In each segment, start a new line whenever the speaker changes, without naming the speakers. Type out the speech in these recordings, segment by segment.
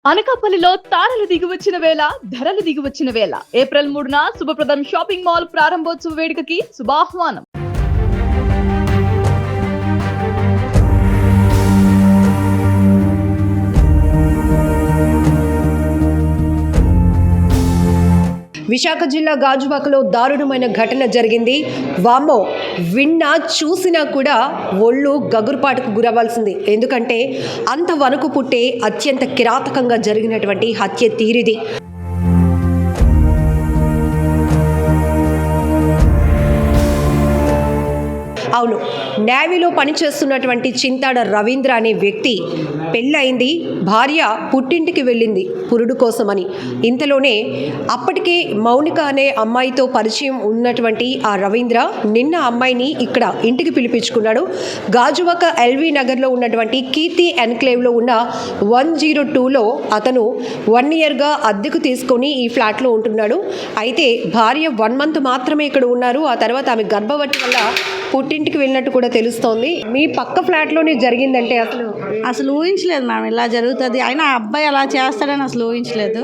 అనకాపల్లిలో తారలు దిగివచ్చిన వేళ ధరలు దిగివచ్చిన వేళ ఏప్రిల్ 3న శుభప్రదం షాపింగ్ మాల్ ప్రారంభోత్సవ వేడుకకి శుభాహ్వానం.
విశాఖ జిల్లా గాజువాకలో దారుణమైన ఘటన జరిగింది. వామ్మో, విన్నా చూసినా కూడా ఒళ్ళు గగురుపాటుకు గురవ్వాల్సింది. ఎందుకంటే అంత వణుకు పుట్టే అత్యంత కిరాతకంగా జరిగినటువంటి హత్య తీరిది. అవును, నేవీలో పనిచేస్తున్నటువంటి చింతాడ రవీంద్ర అనే వ్యక్తి పెళ్ళయింది, భార్య పుట్టింటికి వెళ్ళింది పురుడు కోసమని. ఇంతలోనే అప్పటికే మౌనిక అనే అమ్మాయితో పరిచయం ఉన్నటువంటి ఆ రవీంద్ర నిన్న అమ్మాయిని ఇక్కడ ఇంటికి పిలిపించుకున్నాడు. గాజువాక ఎల్వి నగర్లో ఉన్నటువంటి కీర్తి ఎన్క్లేవ్లో ఉన్న 102లో అతను 1 ఇయర్గా అద్దెకు తీసుకొని ఈ ఫ్లాట్లో ఉంటున్నాడు. అయితే భార్య 1 మంత్ మాత్రమే ఇక్కడ ఉన్నారు. ఆ తర్వాత ఆమె గర్భవతి వల్ల పుట్టింటికి వెళ్ళినట్టు కూడా తెలుస్తోంది. మీ పక్క ఫ్లాట్లోనే జరిగిందంటే
అసలు ఊహించలేదు మేడం ఇలా జరుగుతుంది. అయినా ఆ అబ్బాయి అలా చేస్తాడని అసలు ఊహించలేదు.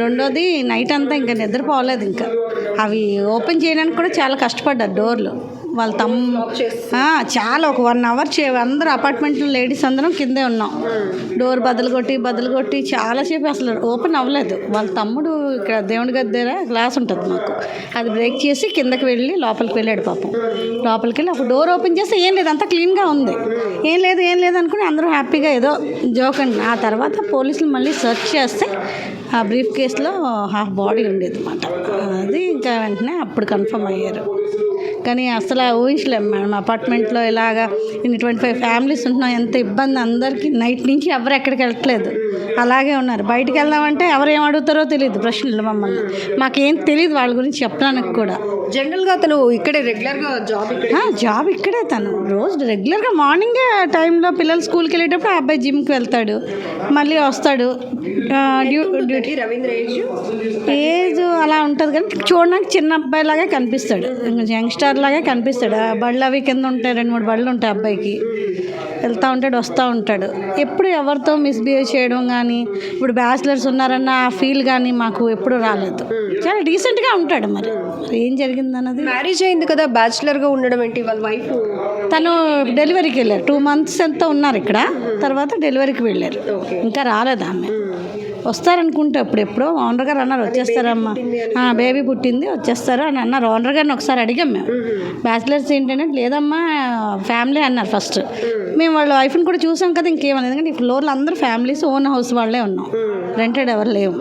రెండోది నైట్ అంతా ఇంకా నిద్రపోలేదు. ఇంకా అవి ఓపెన్ చేయడానికి కూడా చాలా కష్టపడ్డారు డోర్లు. వాళ్ళ చాలా ఒక 1 అవర్ అందరూ అపార్ట్మెంట్లో లేడీస్ అందరం కిందే ఉన్నాం. డోర్ బదులు కొట్టి చాలాసేపు అసలు ఓపెన్ అవ్వలేదు. వాళ్ళ తమ్ముడు ఇక్కడ దేవుడి దగ్గర గ్లాస్ ఉంటుంది మాకు, అది బ్రేక్ చేసి కిందకి వెళ్ళి లోపలికి వెళ్ళాడు పాపం. లోపలికి వెళ్ళి అప్పుడు డోర్ ఓపెన్ చేస్తే ఏం లేదు, అంతా క్లీన్గా ఉంది. ఏం లేదు అనుకుని అందరూ హ్యాపీగా ఏదో జోక్ అండి. ఆ తర్వాత పోలీసులు మళ్ళీ సెర్చ్ చేస్తే ఆ బ్రీఫ్ కేసులో హాఫ్ బాడీ ఉండేది అన్నమాట. అది ఇంకా వెంటనే అప్పుడు కన్ఫర్మ్ అయ్యారు. కానీ అసలు ఊహించలేము మేడం, అపార్ట్మెంట్లో ఇలాగా 25 ఫ్యామిలీస్ ఉంటున్నాం. ఎంత ఇబ్బంది అందరికీ. నైట్ నుంచి ఎవరు ఎక్కడికి వెళ్ళట్లేదు, అలాగే ఉన్నారు. బయటికి వెళ్దామంటే ఎవరు ఏం అడుగుతారో తెలియదు ప్రశ్నలు మమ్మల్ని. మాకేం తెలియదు వాళ్ళ గురించి చెప్పడానికి కూడా.
జనరల్గా తను ఇక్కడే రెగ్యులర్గా
జాబ్ ఇక్కడే. తను రోజు రెగ్యులర్గా మార్నింగ్ టైంలో పిల్లలు స్కూల్కి వెళ్ళేటప్పుడు ఆ అబ్బాయి జిమ్కి వెళ్తాడు, మళ్ళీ వస్తాడు.
రవీంద్ర
ఏజ్ అలా ఉంటుంది కానీ చూడడానికి చిన్న అబ్బాయి లాగే కనిపిస్తాడు, యంగ్స్టర్ లాగే కనిపిస్తాడు. ఆ బళ్ళు అవి కింద ఉంటాయి, 2-3 బళ్ళు ఉంటాయి అబ్బాయికి. వెళ్తూ ఉంటాడు, వస్తూ ఉంటాడు. ఎప్పుడు ఎవరితో మిస్బిహేవ్ చేయడం కానీ, ఇప్పుడు బ్యాచిలర్స్ ఉన్నారన్న ఆ ఫీల్ కానీ మాకు ఎప్పుడు రాలేదు. చాలా డీసెంట్గా ఉంటాడు. మరి ఏం జరిగిందన్నది.
మ్యారేజ్ అయింది కదా, బ్యాచిలర్గా ఉండడం ఏంటి? వాళ్ళ వైఫ్
తను డెలివరీకి వెళ్ళారు. 2 months ఎంతో ఉన్నారు ఇక్కడ, తర్వాత డెలివరీకి వెళ్ళారు. ఇంకా రాలేదు ఆమె. వస్తారనుకుంటే ఎప్పుడో ఓనర్ గారు అన్నారు వచ్చేస్తారమ్మా, బేబీ పుట్టింది వచ్చేస్తారు అని అన్నారు. ఓనర్ గారిని ఒకసారి అడిగాం మేము, బ్యాచిలర్స్ ఏంటంటే లేదమ్మా ఫ్యామిలీ అన్నారు ఫస్ట్. మేము వాళ్ళ వైఫ్ని కూడా చూసాం కదా, ఇంకేమన్నా. ఎందుకంటే ఈ ఫ్లోర్లో అందరూ ఫ్యామిలీస్ ఓన్ హౌస్ వాళ్ళే ఉన్నాం, రెంటెడ్ ఎవరు లేవు.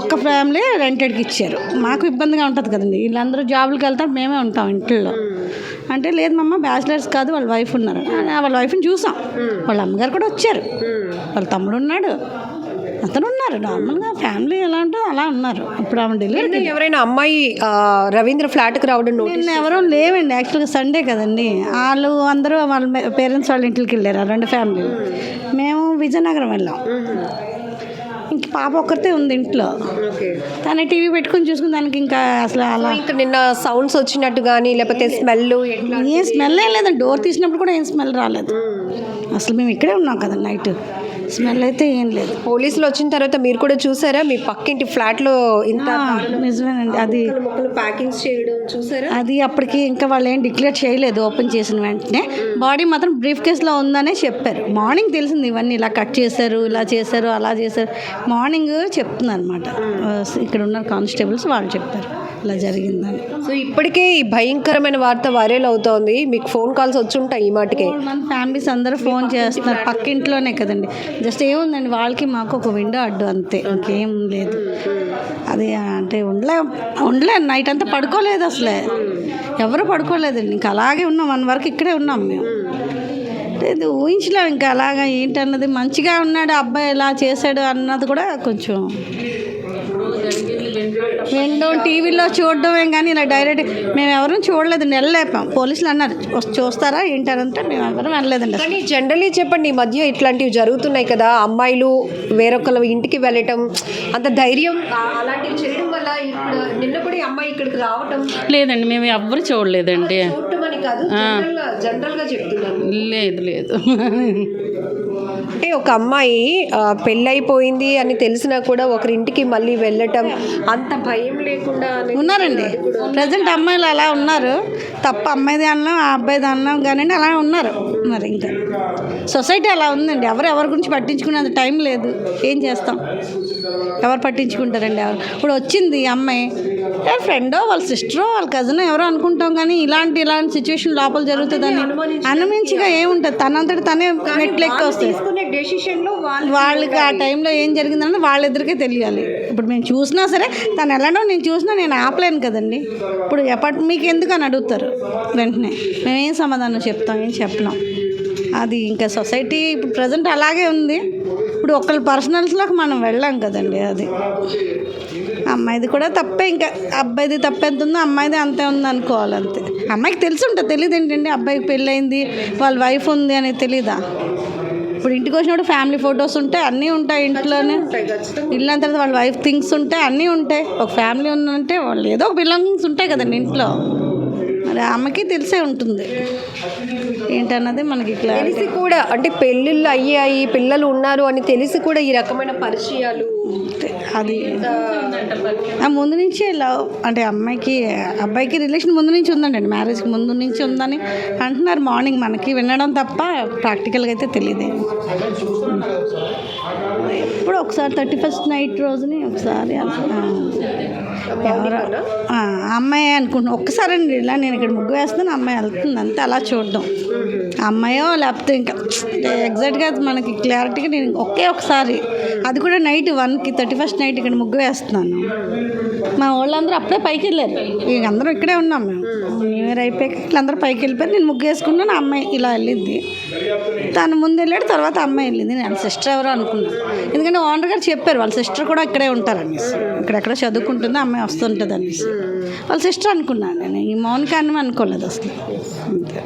ఒక్క ఫ్యామిలీ రెంటెడ్కి ఇచ్చారు. మాకు ఇబ్బందిగా ఉంటుంది కదండి, వీళ్ళందరూ జాబులకు వెళ్తారు, మేమే ఉంటాం ఇంట్లో. అంటే లేదు మమ్మ బ్యాచిలర్స్ కాదు, వాళ్ళ వైఫ్ ఉన్నారు. వాళ్ళ వైఫ్ని చూసాం, వాళ్ళ అమ్మగారు కూడా వచ్చారు, వాళ్ళ తమ్ముడు ఉన్నాడు, అతను ఉన్నారు. నార్మల్గా ఫ్యామిలీ ఎలా ఉంటుందో అలా ఉన్నారు. ఇప్పుడు ఆమె డెలివరీ.
ఎవరైనా అమ్మాయి రవీంద్ర ఫ్లాట్కి రావడం
నిన్న ఎవరో లేవండి. యాక్చువల్గా సండే కదండి, వాళ్ళు అందరూ వాళ్ళ పేరెంట్స్ వాళ్ళ ఇంటికి వెళ్ళారు, 2 ఫ్యామిలీలు. మేము విజయనగరం వెళ్ళాం. ఇంక పాప ఒక్కరితే ఉంది ఇంట్లో. తన టీవీ పెట్టుకుని చూసుకుని దానికి ఇంకా అసలు అలా
ఇంకా నిన్న సౌండ్స్ వచ్చినట్టు కానీ లేకపోతే స్మెల్
ఏం స్మెల్ ఏం లేదండి. డోర్ తీసినప్పుడు కూడా ఏం స్మెల్ రాలేదు. అసలు మేము ఇక్కడే ఉన్నాం కదా నైట్, స్మెల్ అయితే ఏం లేదు.
పోలీసులు వచ్చిన తర్వాత మీరు కూడా చూసారా మీ పక్కింటి ఫ్లాట్లో ఇంత
నిజమేనండి. అది
ప్యాకింగ్స్ చేయడం చూసారా?
అది అప్పటికి ఇంకా వాళ్ళు ఏం డిక్లేర్ చేయలేదు. ఓపెన్ చేసిన వెంటనే బాడీ మాత్రం బ్రీఫ్ కేసులో ఉందనే చెప్పారు. మార్నింగ్ తెలిసింది ఇవన్నీ ఇలా కట్ చేశారు, ఇలా చేశారు, అలా చేశారు. మార్నింగ్ చెప్తున్నారు అనమాట, ఇక్కడ ఉన్న కానిస్టేబుల్స్ వాళ్ళు చెప్పారు ఇలా జరిగిందని.
సో ఇప్పటికే ఈ భయంకరమైన వార్త వైరల్ అవుతోంది. మీకు ఫోన్ కాల్స్ వచ్చి ఉంటాయి ఈ మాటకే.
మన ఫ్యామిలీస్ అందరూ ఫోన్ చేస్తున్నారు. పక్కింట్లోనే కదండి, జస్ట్ ఏముందండి వాళ్ళకి మాకు ఒక విండో అడ్డు అంతే, ఇంకేం లేదు. అది అంటే ఉండలే నైట్ అంతా పడుకోలేదు, అసలే ఎవరు పడుకోలేదండి. ఇంకా అలాగే ఉన్నాం, 1 వరకు ఇక్కడే ఉన్నాం మేము. ఇది ఊహించలేము ఇంకా అలాగా ఏంటన్నది. మంచిగా ఉన్నాడు అబ్బాయి, ఇలా చేశాడు అన్నది కూడా కొంచెం వినడం, టీవీలో చూడడమే కానీ ఇలా డైరెక్ట్ మేము ఎవరూ చూడలేదండి. వెళ్ళలేపాం. పోలీసులు అన్నారు చూస్తారా ఏంటంటే మేము ఎవరు వెళ్ళలేదండి.
కానీ జనరల్లీ చెప్పండి, ఈ మధ్య ఇట్లాంటివి జరుగుతున్నాయి కదా, అమ్మాయిలు వేరొకళ్ళ ఇంటికి వెళ్ళటం, అంత ధైర్యం అలాంటివి చేయడం వల్ల ఇప్పుడు నిన్న కూడా ఈ అమ్మాయి ఇక్కడికి రావటం
లేదండి. మేము ఎవ్వరు చూడలేదండి.
చూడటం అని కాదు, జనరల్గా చెప్తున్నాను.
లేదు
అంటే ఒక అమ్మాయి పెళ్ళైపోయింది అని తెలిసినా కూడా ఒకరింటికి మళ్ళీ వెళ్ళటం అంత భయం లేకుండా
ఉన్నారండి ప్రజెంట్ అమ్మాయిలు అలా ఉన్నారు. తప్ప అమ్మాయిది అన్నాం ఆ అబ్బాయిది అన్నాం కానీ అలా ఉన్నారు. మరి ఇంకా సొసైటీ అలా ఉందండి. ఎవరి గురించి పట్టించుకునేంత టైం లేదు. ఏం చేస్తాం, ఎవరు పట్టించుకుంటారండి? ఇప్పుడు వచ్చింది ఈ అమ్మాయి ఫ్రెండో వాళ్ళ సిస్టరో వాళ్ళ కజినో ఎవరో అనుకుంటాం, కానీ ఇలాంటి సిచ్యువేషన్ లోపల జరుగుతుందని అనుమించిగా ఏముంటుంది. తనంతటి తనే నెట్లు ఎక్కి వస్తుంది. వాళ్ళకి ఆ టైంలో ఏం జరిగిందని వాళ్ళిద్దరికే తెలియాలి. ఇప్పుడు మేము చూసినా సరే తను ఎలానో నేను చూసినా నేను ఆపలేను కదండి. ఇప్పుడు మీకు ఎందుకు అని అడుగుతారు వెంటనే. మేమేం సమాధానం చెప్తాం, ఏం చెప్పలేం. అది ఇంకా సొసైటీ ఇప్పుడు ప్రజెంట్ అలాగే ఉంది. ఇప్పుడు ఒకళ్ళ పర్సనల్స్లోకి మనం వెళ్ళాం కదండి. అది అమ్మాయిది కూడా తప్పే, ఇంకా అబ్బాయిది తప్పు ఎంత ఉందో అమ్మాయిది అంతే ఉంది అనుకోవాలి అంతే. అమ్మాయికి తెలిసి ఉంటుంది, తెలియదు ఏంటండి అబ్బాయికి పెళ్ళయింది వాళ్ళ వైఫ్ ఉంది అనేది తెలీదా? ఇప్పుడు ఇంటికి వచ్చినప్పుడు ఫ్యామిలీ ఫొటోస్ ఉంటాయి, అన్నీ ఉంటాయి ఇంట్లోనే. ఇల్లు అంత తర్వాత వాళ్ళ వైఫ్ థింగ్స్ ఉంటాయి, అన్నీ ఉంటాయి. ఒక ఫ్యామిలీ ఉందంటే వాళ్ళు ఏదో ఒక బిలాంగింగ్స్ ఉంటాయి కదండి ఇంట్లో. మరి అమ్మకి తెలిసే ఉంటుంది ఏంటన్నది మనకి
తెలిసి కూడా, అంటే పెళ్ళిళ్ళు అయ్యాయి పిల్లలు ఉన్నారు అని తెలిసి కూడా ఈ రకమైన పరిచయాలు
అది ముందు నుంచే లవ్ అంటే అబ్బాయికి రిలేషన్ ముందు నుంచి ఉందండి. మ్యారేజ్కి ముందు నుంచి ఉందని అంటున్నారు మార్నింగ్. మనకి వినడం తప్ప ప్రాక్టికల్గా అయితే తెలియదు. ఎప్పుడు ఒకసారి 31st నైట్ రోజుని ఒకసారి ఎవరో అమ్మాయి అనుకుంటున్నాను ఒక్కసారి అండి. ఇలా నేను ఇక్కడ ముగ్గు వేస్తాను అమ్మాయి వెళ్తుంది అంతే, అలా చూడడం. అమ్మాయో లేకపోతే ఇంకా ఎగ్జాక్ట్గా మనకి క్లారిటీగా నేను ఒకసారి, అది కూడా నైట్ 1కి 31st నైట్ ఇక్కడ ముగ్గు వేస్తున్నాను. మా వాళ్ళందరూ అప్పుడే పైకి వెళ్ళారు, ఇక అందరం ఇక్కడే ఉన్నాం. మేము న్యూ ఇయర్ అయిపోయాక వీళ్ళందరూ పైకి వెళ్ళిపోయారు. నేను ముగ్గు వేసుకున్నాను, అమ్మాయి ఇలా వెళ్ళింది. తను ముందు వెళ్ళాడు, తర్వాత అమ్మాయి వెళ్ళింది. నేను సిస్టర్ ఎవరో అనుకున్నాను, ఎందుకంటే ఓనర్ గారు చెప్పారు వాళ్ళ సిస్టర్ కూడా ఇక్కడే ఉంటారనేసి. ఇక్కడెక్కడ చదువుకుంటుంది అమ్మాయి వస్తుంటుంది అనేసి వాళ్ళ సిస్టర్ అనుకున్నాను నేను. ఈ మౌనిక అని అనుకోలేదు అసలు. అంతే.